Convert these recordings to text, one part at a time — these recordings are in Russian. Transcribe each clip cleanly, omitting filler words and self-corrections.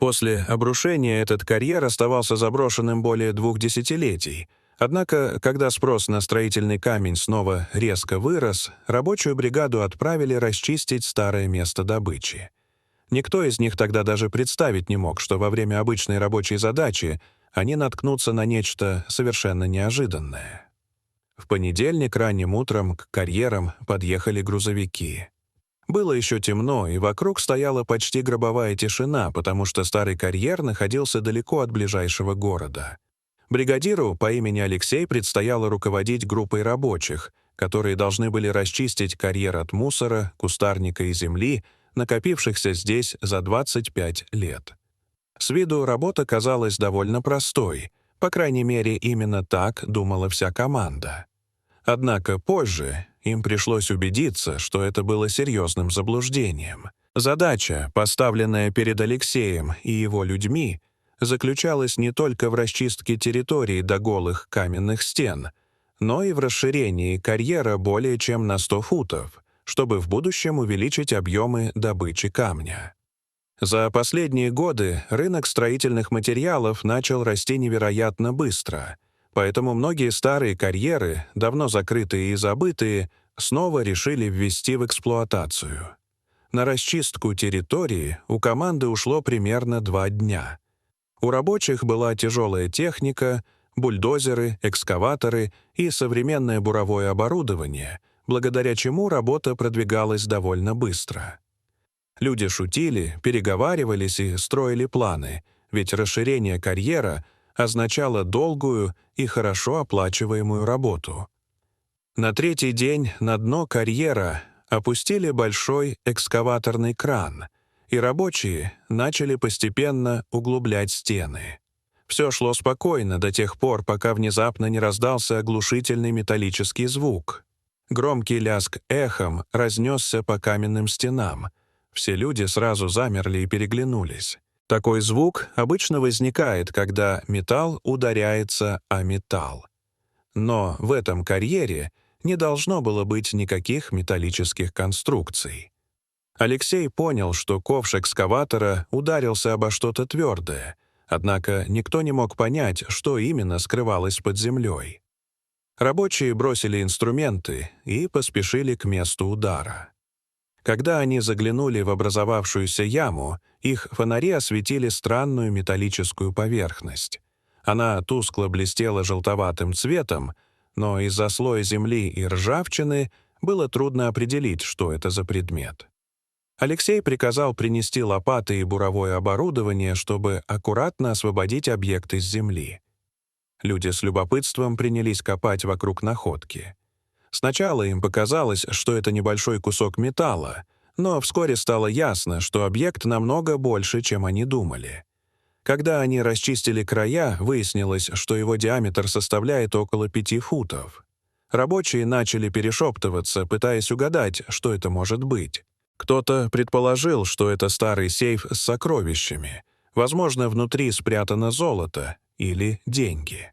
После обрушения этот карьер оставался заброшенным более 2 десятилетий. Однако, когда спрос на строительный камень снова резко вырос, рабочую бригаду отправили расчистить старое место добычи. Никто из них тогда даже представить не мог, что во время обычной рабочей задачи они наткнутся на нечто совершенно неожиданное. В понедельник ранним утром к карьерам подъехали грузовики. Было еще темно, и вокруг стояла почти гробовая тишина, потому что старый карьер находился далеко от ближайшего города. Бригадиру по имени Алексей предстояло руководить группой рабочих, которые должны были расчистить карьер от мусора, кустарника и земли, накопившихся здесь за 25 лет. С виду работа казалась довольно простой, по крайней мере, именно так думала вся команда. Однако позже им пришлось убедиться, что это было серьезным заблуждением. Задача, поставленная перед Алексеем и его людьми, заключалась не только в расчистке территории до голых каменных стен, но и в расширении карьера более чем на 100 футов, чтобы в будущем увеличить объемы добычи камня. За последние годы рынок строительных материалов начал расти невероятно быстро, поэтому многие старые карьеры, давно закрытые и забытые, снова решили ввести в эксплуатацию. На расчистку территории у команды ушло примерно 2 дня. У рабочих была тяжелая техника, бульдозеры, экскаваторы и современное буровое оборудование, благодаря чему работа продвигалась довольно быстро. Люди шутили, переговаривались и строили планы, ведь расширение карьера означало долгую и хорошо оплачиваемую работу. На 3-й день на дно карьера опустили большой экскаваторный кран, и рабочие начали постепенно углублять стены. Все шло спокойно до тех пор, пока внезапно не раздался оглушительный металлический звук. Громкий лязг эхом разнесся по каменным стенам. Все люди сразу замерли и переглянулись. Такой звук обычно возникает, когда металл ударяется о металл. Но в этом карьере не должно было быть никаких металлических конструкций. Алексей понял, что ковш экскаватора ударился обо что-то твердое, однако никто не мог понять, что именно скрывалось под землей. Рабочие бросили инструменты и поспешили к месту удара. Когда они заглянули в образовавшуюся яму, их фонари осветили странную металлическую поверхность. Она тускло блестела желтоватым цветом, но из-за слоя земли и ржавчины было трудно определить, что это за предмет. Алексей приказал принести лопаты и буровое оборудование, чтобы аккуратно освободить объект из земли. Люди с любопытством принялись копать вокруг находки. Сначала им показалось, что это небольшой кусок металла, но вскоре стало ясно, что объект намного больше, чем они думали. Когда они расчистили края, выяснилось, что его диаметр составляет около 5 футов. Рабочие начали перешептываться, пытаясь угадать, что это может быть. Кто-то предположил, что это старый сейф с сокровищами. Возможно, внутри спрятано золото или деньги.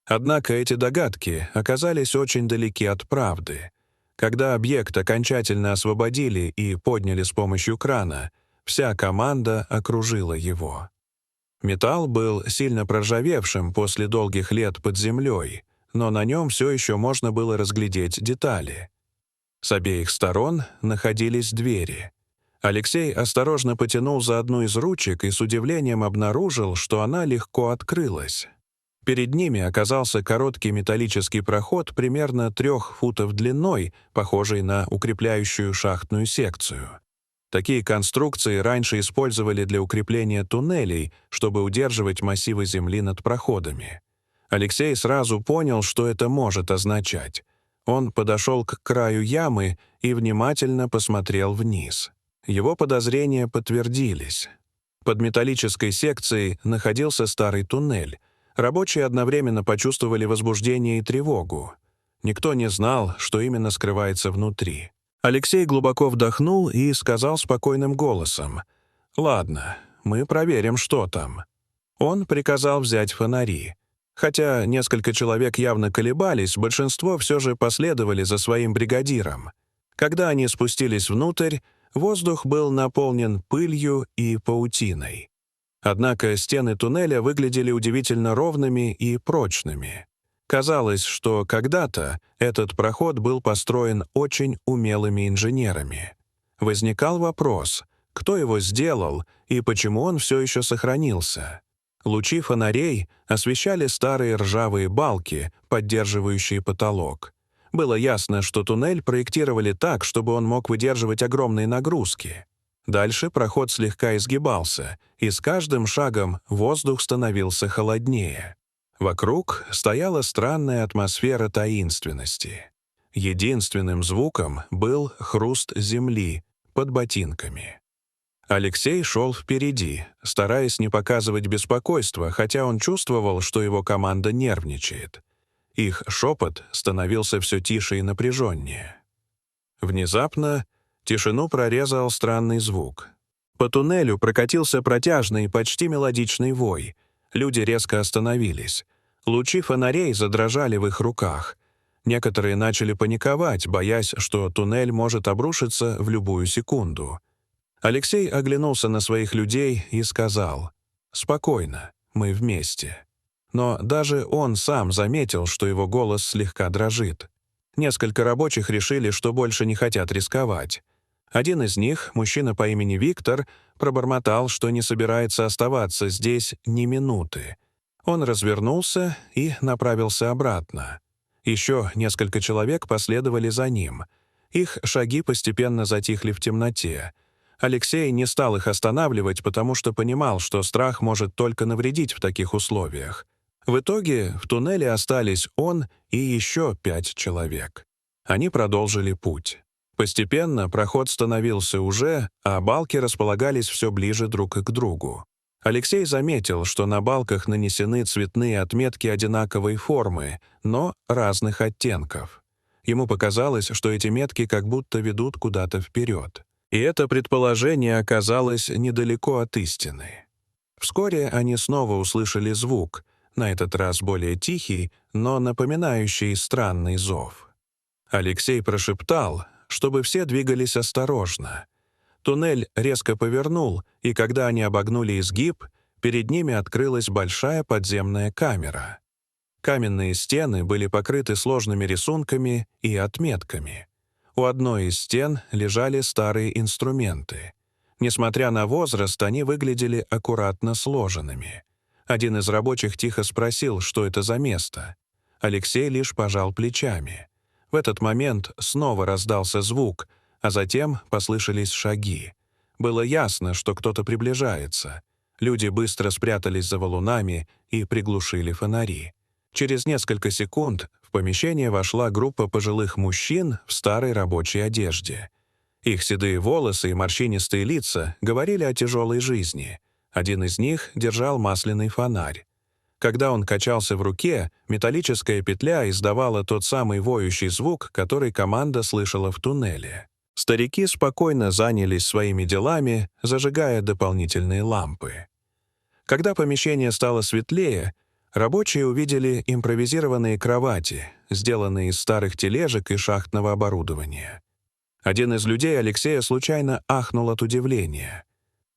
Однако эти догадки оказались очень далеки от правды. Когда объект окончательно освободили и подняли с помощью крана, вся команда окружила его. Металл был сильно проржавевшим после долгих лет под землей, но на нем все еще можно было разглядеть детали. С обеих сторон находились двери. Алексей осторожно потянул за одну из ручек и с удивлением обнаружил, что она легко открылась. Перед ними оказался короткий металлический проход примерно 3 футов длиной, похожий на укрепляющую шахтную секцию. Такие конструкции раньше использовали для укрепления туннелей, чтобы удерживать массивы земли над проходами. Алексей сразу понял, что это может означать. Он подошел к краю ямы и внимательно посмотрел вниз. Его подозрения подтвердились. Под металлической секцией находился старый туннель. Рабочие одновременно почувствовали возбуждение и тревогу. Никто не знал, что именно скрывается внутри. Алексей глубоко вдохнул и сказал спокойным голосом: «Ладно, мы проверим, что там». Он приказал взять фонари. Хотя несколько человек явно колебались, большинство все же последовали за своим бригадиром. Когда они спустились внутрь, воздух был наполнен пылью и паутиной. Однако стены туннеля выглядели удивительно ровными и прочными. Казалось, что когда-то этот проход был построен очень умелыми инженерами. Возникал вопрос, кто его сделал и почему он все еще сохранился. Лучи фонарей освещали старые ржавые балки, поддерживающие потолок. Было ясно, что туннель проектировали так, чтобы он мог выдерживать огромные нагрузки. Дальше проход слегка изгибался, и с каждым шагом воздух становился холоднее. Вокруг стояла странная атмосфера таинственности. Единственным звуком был хруст земли под ботинками. Алексей шел впереди, стараясь не показывать беспокойства, хотя он чувствовал, что его команда нервничает. Их шепот становился все тише и напряженнее. Внезапно тишину прорезал странный звук. По туннелю прокатился протяжный, почти мелодичный вой. Люди резко остановились. Лучи фонарей задрожали в их руках. Некоторые начали паниковать, боясь, что туннель может обрушиться в любую секунду. Алексей оглянулся на своих людей и сказал: «Спокойно, мы вместе». Но даже он сам заметил, что его голос слегка дрожит. Несколько рабочих решили, что больше не хотят рисковать. Один из них, мужчина по имени Виктор, пробормотал, что не собирается оставаться здесь ни минуты. Он развернулся и направился обратно. Еще несколько человек последовали за ним. Их шаги постепенно затихли в темноте. Алексей не стал их останавливать, потому что понимал, что страх может только навредить в таких условиях. В итоге в туннеле остались он и еще 5 человек. Они продолжили путь. Постепенно проход становился уже, а балки располагались все ближе друг к другу. Алексей заметил, что на балках нанесены цветные отметки одинаковой формы, но разных оттенков. Ему показалось, что эти метки как будто ведут куда-то вперед. И это предположение оказалось недалеко от истины. Вскоре они снова услышали звук, на этот раз более тихий, но напоминающий странный зов. Алексей прошептал, чтобы все двигались осторожно. Туннель резко повернул, и когда они обогнули изгиб, перед ними открылась большая подземная камера. Каменные стены были покрыты сложными рисунками и отметками. У одной из стен лежали старые инструменты. Несмотря на возраст, они выглядели аккуратно сложенными. Один из рабочих тихо спросил, что это за место. Алексей лишь пожал плечами. В этот момент снова раздался звук, а затем послышались шаги. Было ясно, что кто-то приближается. Люди быстро спрятались за валунами и приглушили фонари. Через несколько секунд в помещение вошла группа пожилых мужчин в старой рабочей одежде. Их седые волосы и морщинистые лица говорили о тяжелой жизни. Один из них держал масляный фонарь. Когда он качался в руке, металлическая петля издавала тот самый воющий звук, который команда слышала в туннеле. Старики спокойно занялись своими делами, зажигая дополнительные лампы. Когда помещение стало светлее, рабочие увидели импровизированные кровати, сделанные из старых тележек и шахтного оборудования. Один из людей Алексея случайно ахнул от удивления.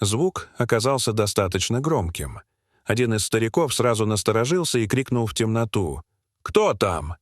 Звук оказался достаточно громким. Один из стариков сразу насторожился и крикнул в темноту: «Кто там?».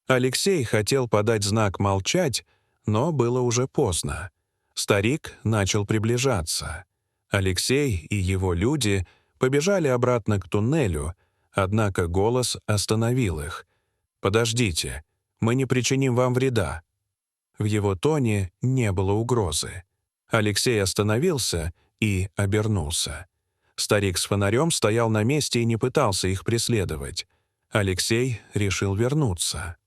Алексей хотел подать знак молчать, но было уже поздно. Старик начал приближаться. Алексей и его люди побежали обратно к туннелю, однако голос остановил их. «Подождите, мы не причиним вам вреда». В его тоне не было угрозы. Алексей остановился и обернулся. Старик с фонарем стоял на месте и не пытался их преследовать. Алексей решил вернуться.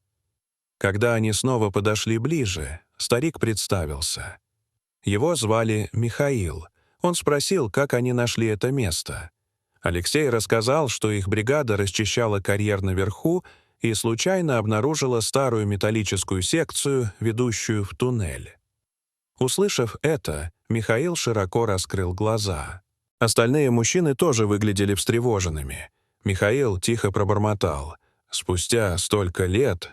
Когда они снова подошли ближе, старик представился. Его звали Михаил. Он спросил, как они нашли это место. Алексей рассказал, что их бригада расчищала карьер наверху и случайно обнаружила старую металлическую секцию, ведущую в туннель. Услышав это, Михаил широко раскрыл глаза. Остальные мужчины тоже выглядели встревоженными. Михаил тихо пробормотал: «Спустя столько лет...»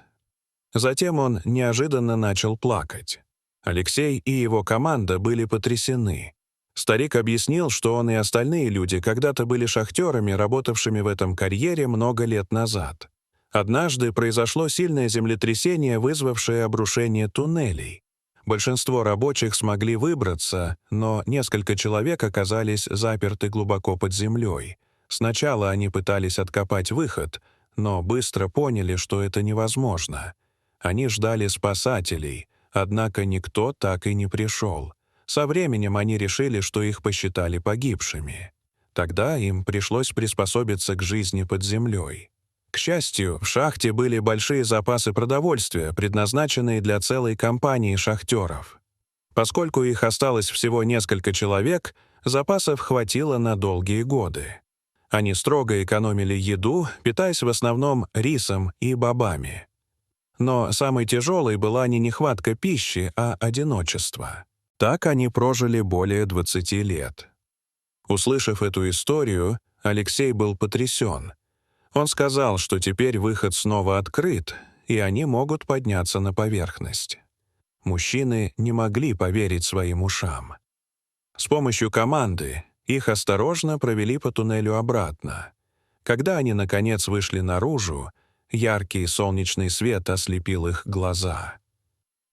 Затем он неожиданно начал плакать. Алексей и его команда были потрясены. Старик объяснил, что он и остальные люди когда-то были шахтерами, работавшими в этом карьере много лет назад. Однажды произошло сильное землетрясение, вызвавшее обрушение туннелей. Большинство рабочих смогли выбраться, но несколько человек оказались заперты глубоко под землей. Сначала они пытались откопать выход, но быстро поняли, что это невозможно. Они ждали спасателей, однако никто так и не пришел. Со временем они решили, что их посчитали погибшими. Тогда им пришлось приспособиться к жизни под землей. К счастью, в шахте были большие запасы продовольствия, предназначенные для целой компании шахтеров. Поскольку их осталось всего несколько человек, запасов хватило на долгие годы. Они строго экономили еду, питаясь в основном рисом и бобами. Но самой тяжелой была не нехватка пищи, а одиночество. Так они прожили более 20 лет. Услышав эту историю, Алексей был потрясен. Он сказал, что теперь выход снова открыт, и они могут подняться на поверхность. Мужчины не могли поверить своим ушам. С помощью команды их осторожно провели по туннелю обратно. Когда они, наконец, вышли наружу, яркий солнечный свет ослепил их глаза.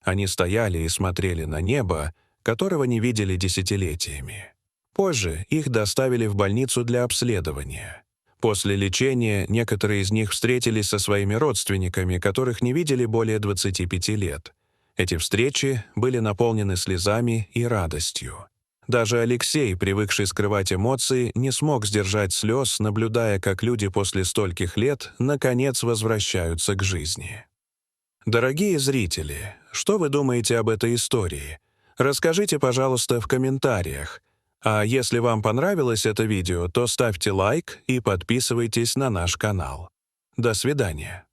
Они стояли и смотрели на небо, которого не видели десятилетиями. Позже их доставили в больницу для обследования. После лечения некоторые из них встретились со своими родственниками, которых не видели более 25 лет. Эти встречи были наполнены слезами и радостью. Даже Алексей, привыкший скрывать эмоции, не смог сдержать слез, наблюдая, как люди после стольких лет наконец возвращаются к жизни. Дорогие зрители, что вы думаете об этой истории? Расскажите, пожалуйста, в комментариях. А если вам понравилось это видео, то ставьте лайк и подписывайтесь на наш канал. До свидания.